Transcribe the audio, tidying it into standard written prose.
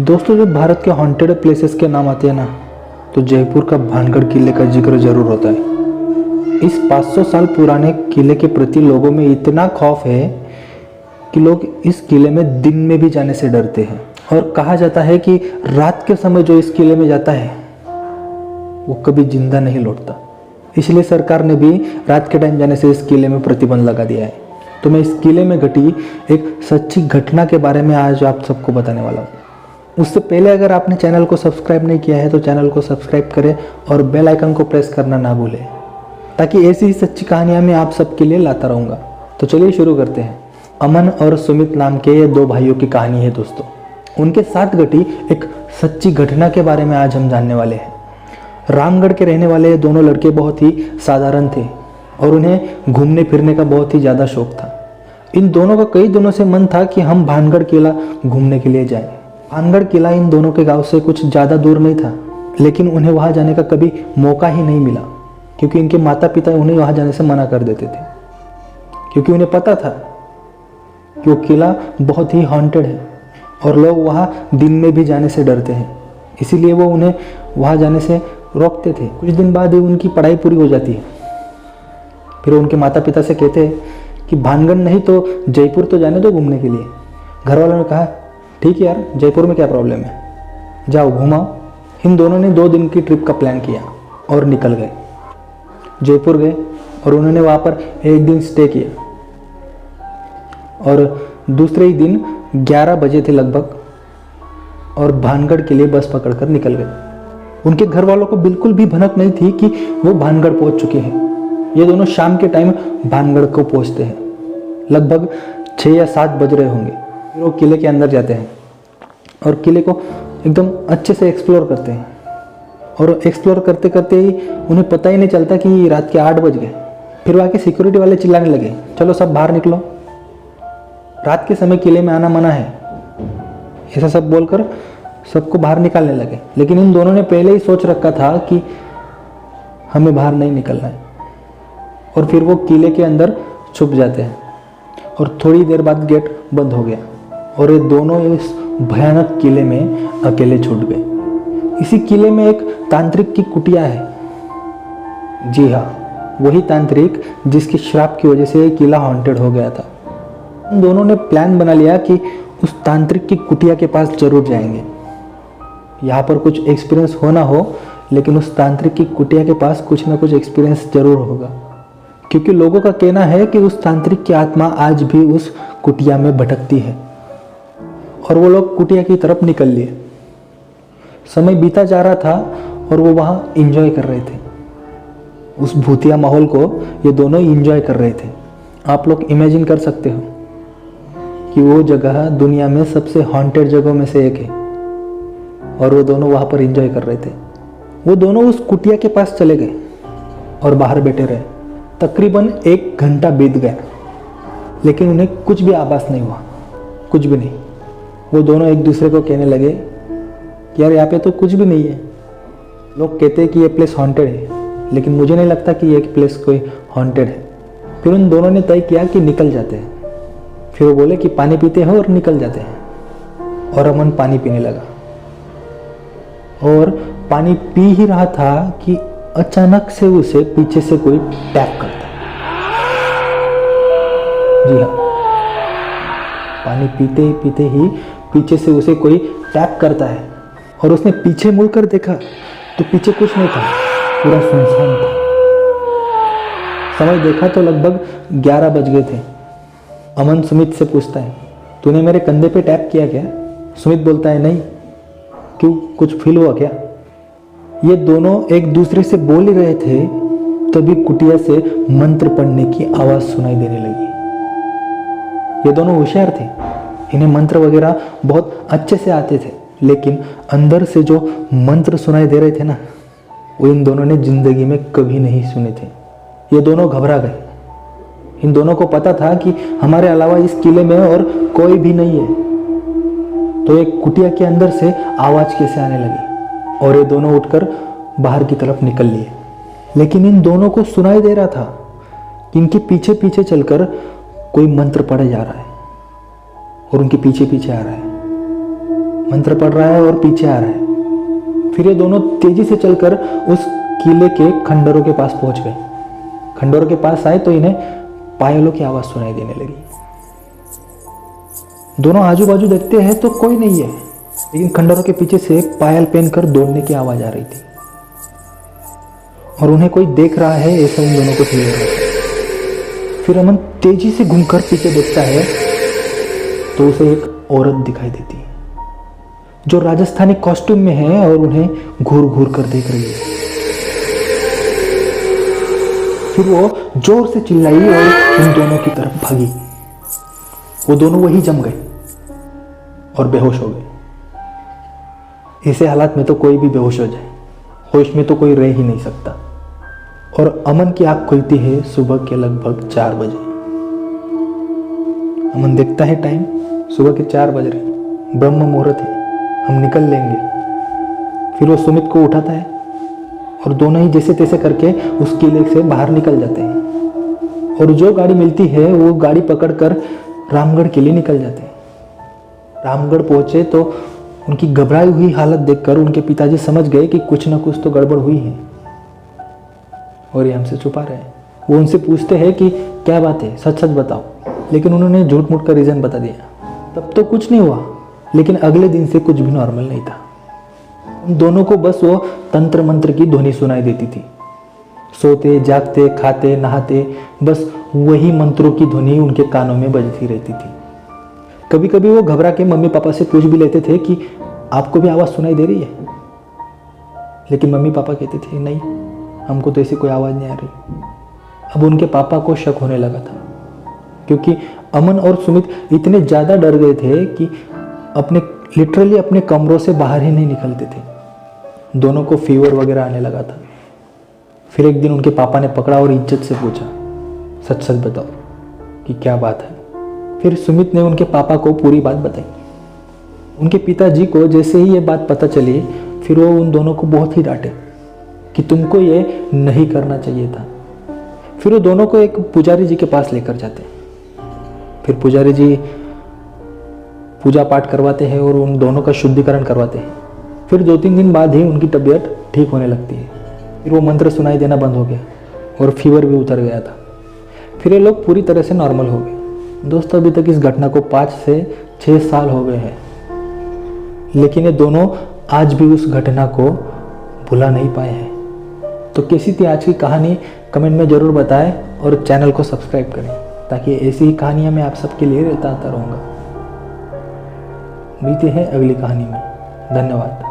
दोस्तों, जब भारत के हॉन्टेड प्लेसेस के नाम आते हैं ना, तो जयपुर का भानगढ़ किले का जिक्र जरूर होता है। इस 500 साल पुराने किले के प्रति लोगों में इतना खौफ है कि लोग इस किले में दिन में भी जाने से डरते हैं। और कहा जाता है कि रात के समय जो इस किले में जाता है वो कभी जिंदा नहीं लौटता। इसलिए सरकार ने भी रात के टाइम जाने से इस किले में प्रतिबंध लगा दिया है। तो मैं इस किले में घटी एक सच्ची घटना के बारे में आज आप सबको बताने वाला हूँ। उससे पहले अगर आपने चैनल को सब्सक्राइब नहीं किया है तो चैनल को सब्सक्राइब करें और बेल आइकन को प्रेस करना ना भूलें, ताकि ऐसी ही सच्ची कहानियाँ मैं आप सबके लिए लाता रहूँगा। तो चलिए शुरू करते हैं। अमन और सुमित नाम के ये दो भाइयों की कहानी है दोस्तों। उनके साथ घटी एक सच्ची घटना के बारे में आज हम जानने वाले हैं। रामगढ़ के रहने वाले दोनों लड़के बहुत ही साधारण थे और उन्हें घूमने फिरने का बहुत ही ज़्यादा शौक था। इन दोनों का कई दिनों से मन था कि हम भानगढ़ किला घूमने के लिए जाएं। भानगढ़ किला इन दोनों के गांव से कुछ ज़्यादा दूर नहीं था, लेकिन उन्हें वहां जाने का कभी मौका ही नहीं मिला, क्योंकि इनके माता पिता उन्हें वहां जाने से मना कर देते थे, क्योंकि उन्हें पता था कि वो किला बहुत ही हॉन्टेड है और लोग वहां दिन में भी जाने से डरते हैं। इसीलिए वो उन्हें वहां जाने से रोकते थे। कुछ दिन बाद ही उनकी पढ़ाई पूरी हो जाती है। फिर उनके माता पिता से कहते हैं कि भानगढ़ नहीं तो जयपुर तो जाने दो घूमने के लिए। घर वालों ने कहा ठीक है यार, जयपुर में क्या प्रॉब्लम है, जाओ घुमाओ। इन दोनों ने 2 दिन की ट्रिप का प्लान किया और निकल गए। जयपुर गए और उन्होंने वहाँ पर एक दिन स्टे किया और दूसरे ही दिन 11 बजे थे लगभग और भानगढ़ के लिए बस पकड़कर निकल गए। उनके घर वालों को बिल्कुल भी भनक नहीं थी कि वो भानगढ़ पहुंच चुके हैं। ये दोनों शाम के टाइम भानगढ़ को पहुंचते हैं। लगभग 6 या 7 बज रहे होंगे। फिर वो किले के अंदर जाते हैं और किले को एकदम अच्छे से एक्सप्लोर करते हैं। और एक्सप्लोर करते करते ही उन्हें पता ही नहीं चलता कि रात के 8 बज गए। फिर वहाँ के सिक्योरिटी वाले चिल्लाने लगे, चलो सब बाहर निकलो, रात के समय किले में आना मना है। ऐसा सब बोलकर सबको बाहर निकालने लगे। लेकिन इन दोनों ने पहले ही सोच रखा था कि हमें बाहर नहीं निकलना है। और फिर वो किले के अंदर छुप जाते हैं और थोड़ी देर बाद गेट बंद हो गया और ये दोनों इस भयानक किले में अकेले छूट गए। इसी किले में एक तांत्रिक की कुटिया है। जी हाँ, वही तांत्रिक जिसके श्राप की वजह से ये किला हॉन्टेड हो गया था। उन दोनों ने प्लान बना लिया कि उस तांत्रिक की कुटिया के पास जरूर जाएंगे। यहाँ पर कुछ एक्सपीरियंस हो ना हो, लेकिन उस तांत्रिक की कुटिया के पास कुछ ना कुछ एक्सपीरियंस जरूर होगा, क्योंकि लोगों का कहना है कि उस तांत्रिक की आत्मा आज भी उस कुटिया में भटकती है। और वो लोग कुटिया की तरफ निकल लिए। समय बीता जा रहा था और वो वहाँ एंजॉय कर रहे थे। उस भूतिया माहौल को ये दोनों एंजॉय कर रहे थे। आप लोग इमेजिन कर सकते हो कि वो जगह दुनिया में सबसे हॉन्टेड जगहों में से एक है और वो दोनों वहाँ पर एंजॉय कर रहे थे। वो दोनों उस कुटिया के पास चले गए और बाहर बैठे रहे। तकरीबन 1 घंटा बीत गया, लेकिन उन्हें कुछ भी आभास नहीं हुआ, कुछ भी नहीं। वो दोनों एक दूसरे को कहने लगे कि यार यहाँ पे तो कुछ भी नहीं है। लोग कहते हैं कि ये प्लेस हॉन्टेड है, लेकिन मुझे नहीं लगता कि ये प्लेस कोई हॉन्टेड है। फिर उन दोनों ने तय किया कि निकल जाते हैं। फिर वो बोले कि पानी पीते हैं और निकल जाते हैं। और अमन पानी पीने लगा और पानी पी ही रहा था कि अचानक से उसे पीछे से कोई टैप करता है। जी हाँ, पानी पीते ही पीछे से उसे कोई टैप करता है और उसने पीछे मुड़कर देखा तो पीछे कुछ नहीं था, पूरा सुनसान था। समय देखा तो लगभग 11 बज गए थे। अमन सुमित से पूछता है, तूने मेरे कंधे पे टैप किया क्या? सुमित बोलता है, नहीं। क्यों, कुछ फील हुआ क्या? ये दोनों एक दूसरे से बोल ही रहे थे, तभी कुटिया से मंत्र पढ़ने की आवाज सुनाई देने लगी। ये दोनों होशियार थे, इन्हें मंत्र वगैरह बहुत अच्छे से आते थे, लेकिन अंदर से जो मंत्र सुनाई दे रहे थे ना, वो इन दोनों ने जिंदगी में कभी नहीं सुने थे। ये दोनों घबरा गए। इन दोनों को पता था कि हमारे अलावा इस किले में और कोई भी नहीं है। तो एक कुटिया के अंदर से आवाज कैसे आने लगी और ये दोनों उठकर बाहर की तरफ निकल लिए। लेकिन इन दोनों को सुनाई दे रहा था कि इनके पीछे पीछे चलकर कोई मंत्र पढ़े जा रहा है और उनके पीछे पीछे आ रहा है। मंत्र पढ़ रहा है और पीछे आ रहा है। फिर ये दोनों तेजी से चलकर उस किले के खंडरों के पास पहुंच गए। खंडरों के पास आए तो इन्हें पायलों की आवाज सुनाई देने लगी। दोनों आजू बाजू देखते हैं तो कोई नहीं है, लेकिन खंडरों के पीछे से पायल पहनकर दौड़ने की आवाज आ रही थी और उन्हें कोई देख रहा है ऐसा उन दोनों को फील हो रहा था। फिर अमन तेजी से घूमकर पीछे देखता है तो उसे एक औरत दिखाई देती है जो राजस्थानी कॉस्ट्यूम में है और उन्हें घूर घूर कर देख रही है। फिर वो जोर से चिल्लाई और उन दोनों की तरफ भागी। वो दोनों वहीं जम गए और बेहोश हो गए। ऐसे हालात में तो कोई भी बेहोश हो जाए, होश में तो कोई रह ही नहीं सकता। और अमन की आंख खुलती है सुबह के लगभग 4 बजे। अमन देखता है टाइम, सुबह के 4 बज रहे, ब्रह्म मुहूर्त है, हम निकल लेंगे। फिर वो सुमित को उठाता है और दोनों ही जैसे तैसे करके उस किले से बाहर निकल जाते हैं और जो गाड़ी मिलती है वो गाड़ी पकड़कर रामगढ़ के लिए निकल जाते हैं। रामगढ़ पहुंचे तो उनकी घबराई हुई हालत देखकर उनके पिताजी समझ गए कि कुछ ना कुछ तो गड़बड़ हुई है और ये हमसे छुपा रहे हैं। वो उनसे पूछते हैं कि क्या बात है, सच सच बताओ, लेकिन उन्होंने झूठ मूठ का रीज़न बता दिया। तब तो कुछ नहीं हुआ, लेकिन अगले दिन से कुछ भी नॉर्मल नहीं था। उन दोनों को बस वो तंत्र मंत्र की ध्वनि सुनाई देती थी। सोते जागते खाते नहाते बस वही मंत्रों की ध्वनि उनके कानों में बजती रहती थी। कभी कभी वो घबरा के मम्मी पापा से पूछ भी लेते थे कि आपको भी आवाज़ सुनाई दे रही है, लेकिन मम्मी पापा कहते थे नहीं, हमको तो ऐसी कोई आवाज़ नहीं आ रही। अब उनके पापा को शक होने लगा था, क्योंकि अमन और सुमित इतने ज़्यादा डर गए थे कि लिटरली अपने कमरों से बाहर ही नहीं निकलते थे। दोनों को फीवर वगैरह आने लगा था। फिर एक दिन उनके पापा ने पकड़ा और इज्जत से पूछा, सच सच बताओ कि क्या बात है। फिर सुमित ने उनके पापा को पूरी बात बताई। उनके पिताजी को जैसे ही ये बात पता चली, फिर वो उन दोनों को बहुत ही डांटे कि तुमको ये नहीं करना चाहिए था। फिर वो दोनों को एक पुजारी जी के पास लेकर जाते। फिर पुजारी जी पूजा पाठ करवाते हैं और उन दोनों का शुद्धिकरण करवाते हैं। फिर 2-3 दिन बाद ही उनकी तबीयत ठीक होने लगती है। फिर वो मंत्र सुनाई देना बंद हो गया और फीवर भी उतर गया था। फिर ये लोग पूरी तरह से नॉर्मल हो गए। दोस्तों, अभी तक इस घटना को 5 से 6 साल हो गए हैं, लेकिन ये दोनों आज भी उस घटना को भुला नहीं पाए हैं। तो कैसी थी आज की कहानी, कमेंट में ज़रूर बताएं और चैनल को सब्सक्राइब करें, ताकि ऐसी ही कहानियाँ मैं आप सबके लिए लेता आता रहूँगा। मिलते हैं अगली कहानी में। धन्यवाद।